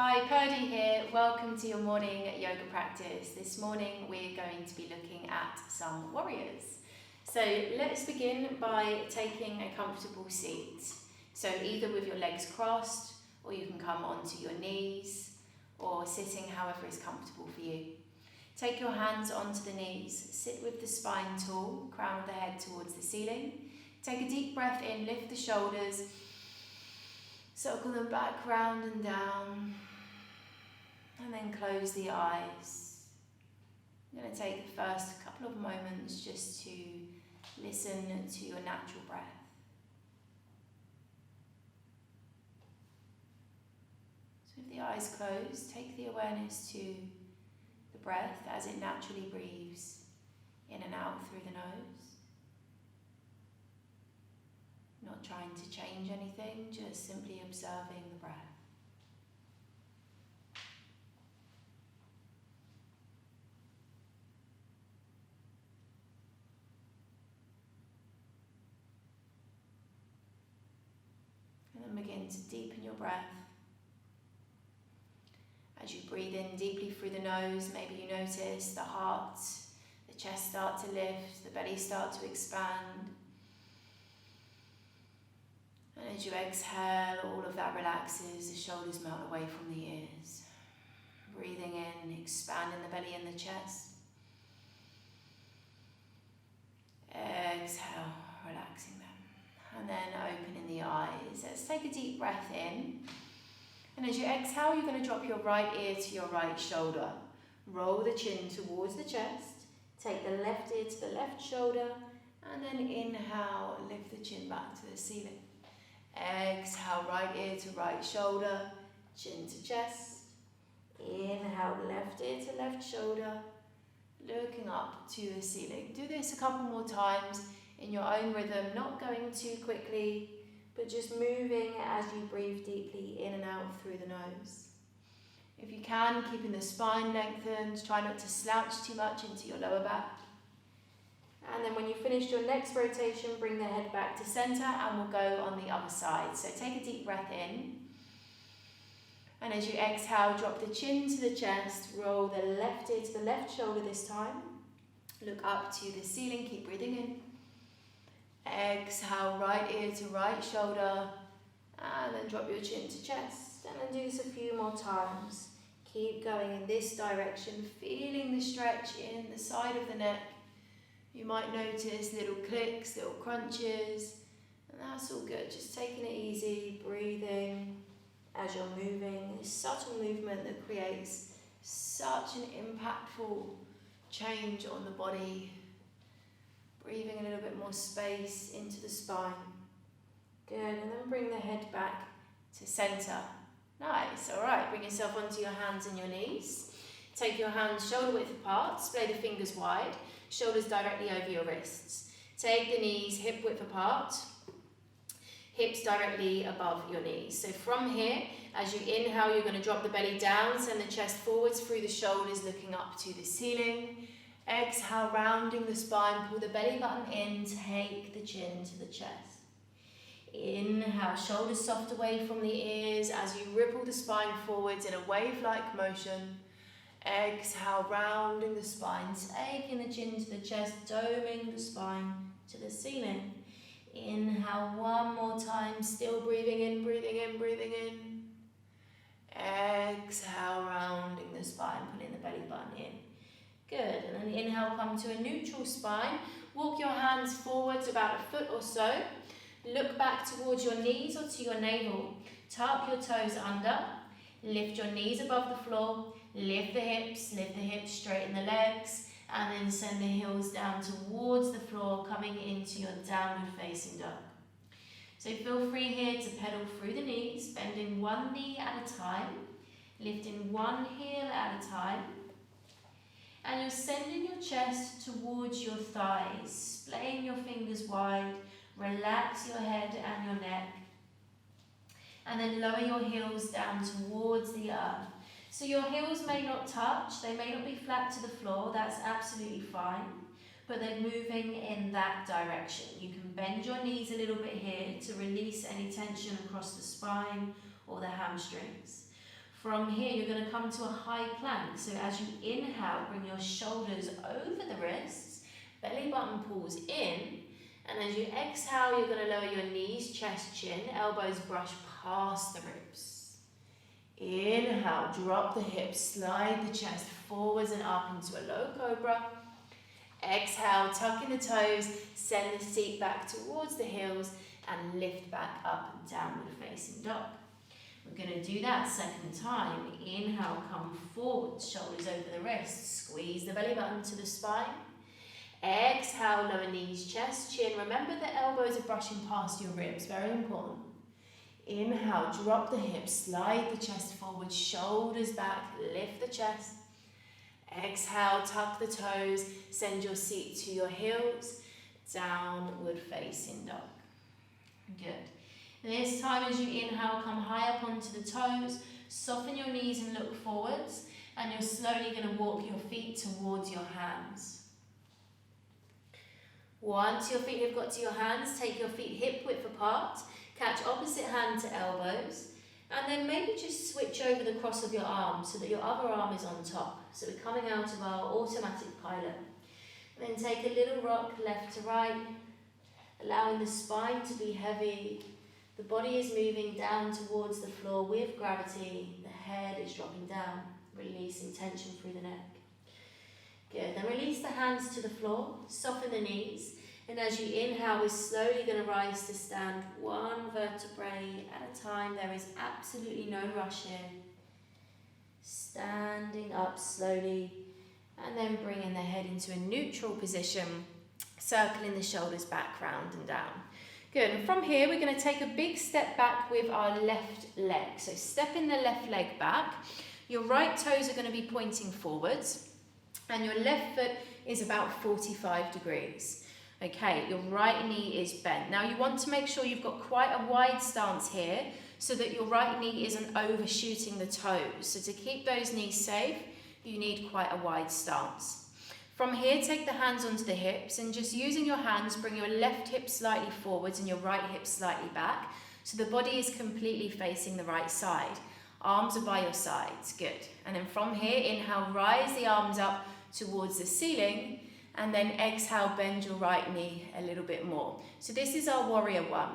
Hi, Purdy here. Welcome to your morning yoga practice. This morning we're going to be looking at some warriors. So let's begin by taking a comfortable seat. So either with your legs crossed, or you can come onto your knees, or sitting however is comfortable for you. Take your hands onto the knees, sit with the spine tall, crown of the head towards the ceiling. Take a deep breath in, lift the shoulders, circle them back, round and down, and then close the eyes. I'm going to take the first couple of moments just to listen to your natural breath. So with the eyes closed, take the awareness to the breath as it naturally breathes in and out through the nose. Not trying to change anything, just simply observing the breath. And then begin to deepen your breath. As you breathe in deeply through the nose, maybe you notice the heart, the chest start to lift, the belly start to expand. And as you exhale, all of that relaxes, the shoulders melt away from the ears. Breathing in, expanding the belly and the chest. Exhale, relaxing them. And then opening the eyes. Let's take a deep breath in. And as you exhale, you're going to drop your right ear to your right shoulder. Roll the chin towards the chest. Take the left ear to the left shoulder. And then inhale, lift the chin back to the ceiling. Exhale, right ear to right shoulder, chin to chest. Inhale, left ear to left shoulder, looking up to the ceiling. Do this a couple more times in your own rhythm, not going too quickly, but just moving as you breathe deeply in and out through the nose. If you can, keeping the spine lengthened, try not to slouch too much into your lower back. And then when you finish your next rotation, bring the head back to center and we'll go on the other side. So take a deep breath in. And as you exhale, drop the chin to the chest, roll the left ear to the left shoulder this time. Look up to the ceiling, keep breathing in. Exhale, right ear to right shoulder, and then drop your chin to chest. And then do this a few more times. Keep going in this direction, feeling the stretch in the side of the neck. You might notice little clicks, little crunches, and that's all good. Just taking it easy, breathing as you're moving. This subtle movement that creates such an impactful change on the body. Breathing a little bit more space into the spine. Good, and then bring the head back to center. Nice, all right. Bring yourself onto your hands and your knees. Take your hands shoulder width apart, splay the fingers wide. Shoulders directly over your wrists. Take the knees hip width apart, hips directly above your knees. So from here, as you inhale, you're going to drop the belly down, send the chest forwards through the shoulders, looking up to the ceiling. Exhale, rounding the spine, pull the belly button in, take the chin to the chest. Inhale, shoulders soft away from the ears as you ripple the spine forwards in a wave-like motion. Exhale, rounding the spine, taking the chin to the chest, doming the spine to the ceiling. Inhale one more time, still breathing in, breathing in, breathing in. Exhale, rounding the spine, pulling the belly button in. Good, and then inhale, come to a neutral spine. Walk your hands forwards about a foot or so. Look back towards your knees or to your navel. Tuck your toes under. Lift your knees above the floor. Lift the hips, straighten the legs, and then send the heels down towards the floor, coming into your downward facing dog. So feel free here to pedal through the knees, bending one knee at a time, lifting one heel at a time, and you're sending your chest towards your thighs, splaying your fingers wide, relax your head and your neck, and then lower your heels down towards the earth. So your heels may not touch, they may not be flat to the floor, that's absolutely fine, but they're moving in that direction. You can bend your knees a little bit here to release any tension across the spine or the hamstrings. From here, you're going to come to a high plank. So as you inhale, bring your shoulders over the wrists, belly button pulls in, and as you exhale, you're going to lower your knees, chest, chin, elbows brush past the ribs. Inhale, drop the hips, slide the chest forwards and up into a low cobra. Exhale, tuck in the toes, send the seat back towards the heels, and lift back up and downward facing dog. We're going to do that second time. Inhale, come forward, shoulders over the wrists, squeeze the belly button to the spine. Exhale, lower knees, chest, chin. Remember the elbows are brushing past your ribs, very important. Inhale, drop the hips, slide the chest forward, shoulders back, lift the chest. Exhale, tuck the toes, send your seat to your heels, downward facing dog. Good. This time as you inhale, come high up onto the toes, soften your knees and look forwards, and you're slowly going to walk your feet towards your hands. Once your feet have got to your hands, take your feet hip width apart, catch opposite hand to elbows, and then maybe just switch over the cross of your arm so that your other arm is on top. So we're coming out of our automatic pilot. And then take a little rock left to right, allowing the spine to be heavy. The body is moving down towards the floor with gravity. The head is dropping down, releasing tension through the neck. Good, then release the hands to the floor, soften the knees, and as you inhale, we're slowly going to rise to stand one vertebrae at a time. There is absolutely no rush here. Standing up slowly, and then bringing the head into a neutral position, circling the shoulders back, round and down. Good, and from here we're going to take a big step back with our left leg. So stepping the left leg back, your right toes are going to be pointing forwards, and your left foot is about 45 degrees. Okay, your right knee is bent. Now you want to make sure you've got quite a wide stance here so that your right knee isn't overshooting the toes. So to keep those knees safe, you need quite a wide stance. From here, take the hands onto the hips and just using your hands, bring your left hip slightly forwards and your right hip slightly back. So the body is completely facing the right side. Arms are by your sides, good. And then from here, inhale, rise the arms up towards the ceiling, and then exhale, bend your right knee a little bit more. So this is our warrior one.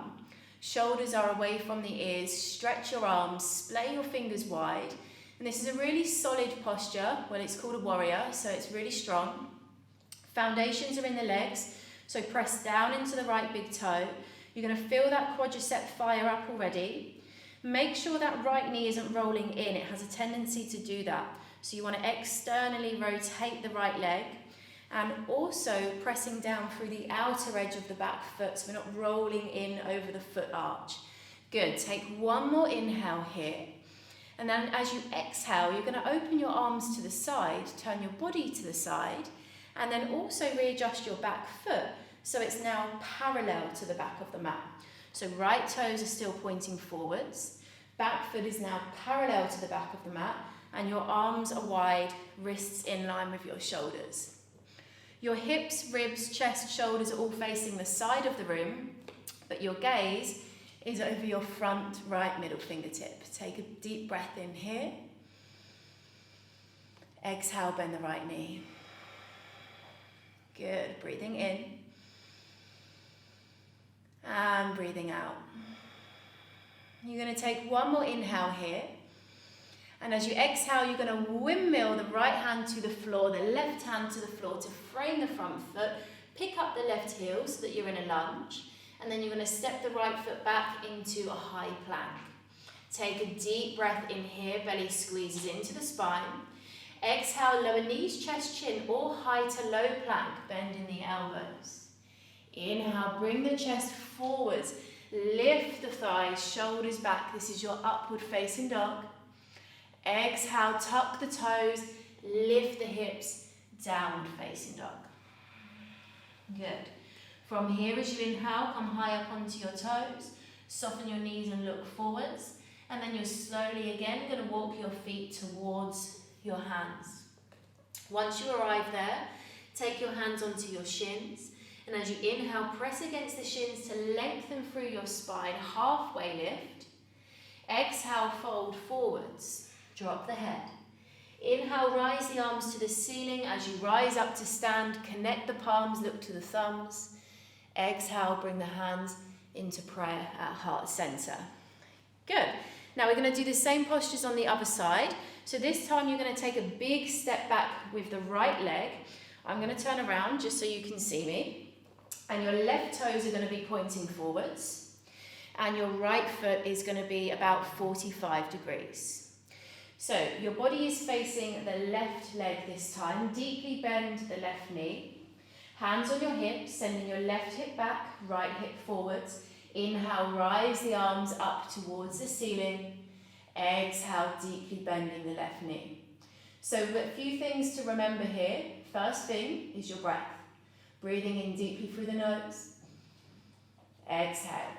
Shoulders are away from the ears, stretch your arms, splay your fingers wide. And this is a really solid posture. Well, it's called a warrior, so it's really strong. Foundations are in the legs, so press down into the right big toe. You're going to feel that quadricep fire up already. Make sure that right knee isn't rolling in. It has a tendency to do that. So you want to externally rotate the right leg, and also pressing down through the outer edge of the back foot so we're not rolling in over the foot arch. Good, take one more inhale here. And then as you exhale, you're going to open your arms to the side, turn your body to the side, and then also readjust your back foot so it's now parallel to the back of the mat. So right toes are still pointing forwards, back foot is now parallel to the back of the mat, and your arms are wide, wrists in line with your shoulders. Your hips, ribs, chest, shoulders are all facing the side of the room, but your gaze is over your front right middle fingertip. Take a deep breath in here. Exhale, bend the right knee. Good, breathing in. And breathing out. You're going to take one more inhale here. And as you exhale, you're going to windmill the right hand to the floor, the left hand to the floor to frame the front foot. Pick up the left heel so that you're in a lunge. And then you're going to step the right foot back into a high plank. Take a deep breath in here, belly squeezes into the spine. Exhale, lower knees, chest, chin, or high to low plank, bending the elbows. Inhale, bring the chest forwards. Lift the thighs, shoulders back. This is your upward facing dog. Exhale, tuck the toes, lift the hips, downward facing dog. Good. From here, as you inhale, come high up onto your toes, soften your knees and look forwards, and then you're slowly again going to walk your feet towards your hands. Once you arrive there, take your hands onto your shins, and as you inhale, press against the shins to lengthen through your spine, halfway lift. Exhale, fold forwards. Drop the head. Inhale, rise the arms to the ceiling. As you rise up to stand, connect the palms, look to the thumbs. Exhale, bring the hands into prayer at heart center. Good. Now we're going to do the same postures on the other side. So this time you're going to take a big step back with the right leg. I'm going to turn around just so you can see me. And your left toes are going to be pointing forwards. And your right foot is going to be about 45 degrees. So your body is facing the left leg this time. Deeply bend the left knee. Hands on your hips, sending your left hip back, right hip forwards. Inhale, rise the arms up towards the ceiling. Exhale, deeply bending the left knee. So a few things to remember here. First thing is your breath. Breathing in deeply through the nose. Exhale.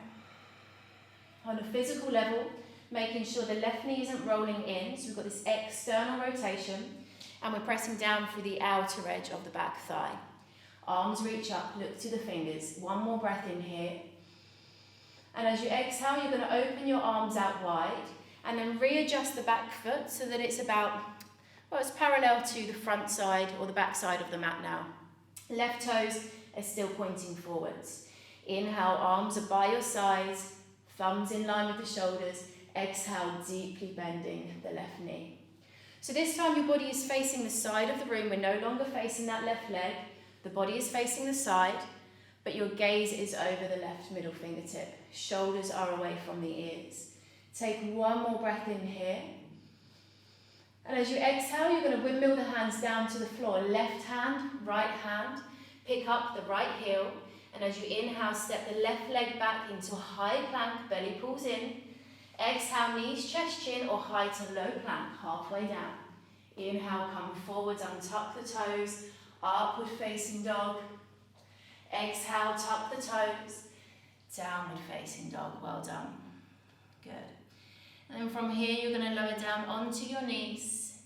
On a physical level, making sure the left knee isn't rolling in. So we've got this external rotation. And we're pressing down through the outer edge of the back thigh. Arms reach up, look to the fingers. One more breath in here. And as you exhale, you're going to open your arms out wide and then readjust the back foot so that it's about, well, it's parallel to the front side or the back side of the mat now. Left toes are still pointing forwards. Inhale, arms are by your sides, thumbs in line with the shoulders. Exhale, deeply bending the left knee. So this time your body is facing the side of the room. We're no longer facing that left leg. The body is facing the side, but your gaze is over the left middle fingertip. Shoulders are away from the ears. Take one more breath in here. And as you exhale, you're going to windmill the hands down to the floor. Left hand, right hand. Pick up the right heel. And as you inhale, step the left leg back into a high plank. Belly pulls in. Exhale, knees, chest, chin, or high to low plank, halfway down. Inhale, come forwards, untuck the toes. Upward facing dog. Exhale, tuck the toes. Downward facing dog. Well done. Good. And then from here, you're going to lower down onto your knees.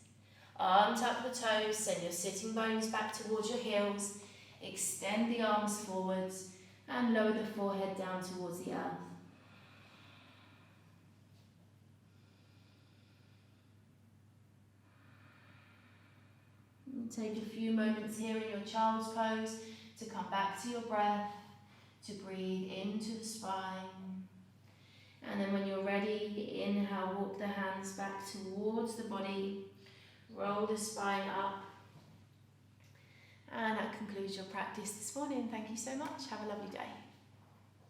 Untuck the toes. Send your sitting bones back towards your heels. Extend the arms forwards. And lower the forehead down towards the earth. And take a few moments here in your child's pose to come back to your breath, to breathe into the spine. And then when you're ready, inhale, walk the hands back towards the body, roll the spine up. And that concludes your practice this morning. Thank you so much. Have a lovely day.